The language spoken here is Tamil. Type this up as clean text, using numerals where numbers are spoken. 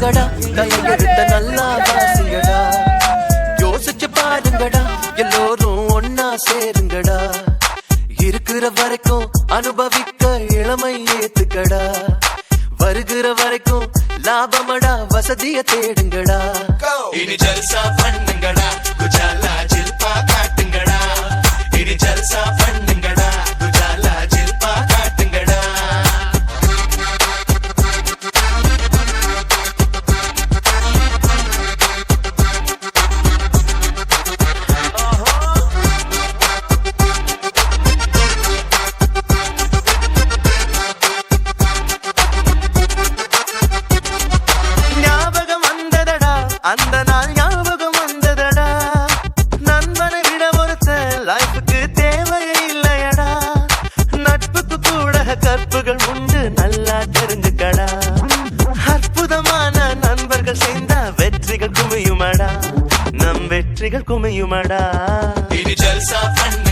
பாருங்கடா தலையெடுத்த நல்லா வாசிங்கடா யோசிச்சு பாருங்கடா எல்லோரும் ஒன்னா சேருங்கடா இருக்கிற வரைக்கும் அனுபவிக்க இளமை ஏத்துக்கடா வருகிற வரைக்கும் லாபமடா வசதிய தேடுங்கடா இனி ஜல்சா பண்ணுங்கடா குஜாலா ஜில்பா காட்டுங்கடா இனி ஜல்சா பண்ணுங்கடா குஜாலா ஜில்பா காட்டுங்கடா அந்த நாள் ஞாபகம் வந்ததடா நண்பனை விட ஒருத்த லைஃபுக்கு தேவையே இல்லையடா நட்புக்கு கூட கற்புகள் உண்டு நல்லா தெரிஞ்சுக்கடா அற்புதமான நண்பர்கள் சேர்ந்தா வெற்றிகள் குமியுமடா நம் வெற்றிகள் குமியுமடா இனி ஜல்சா பண்ணு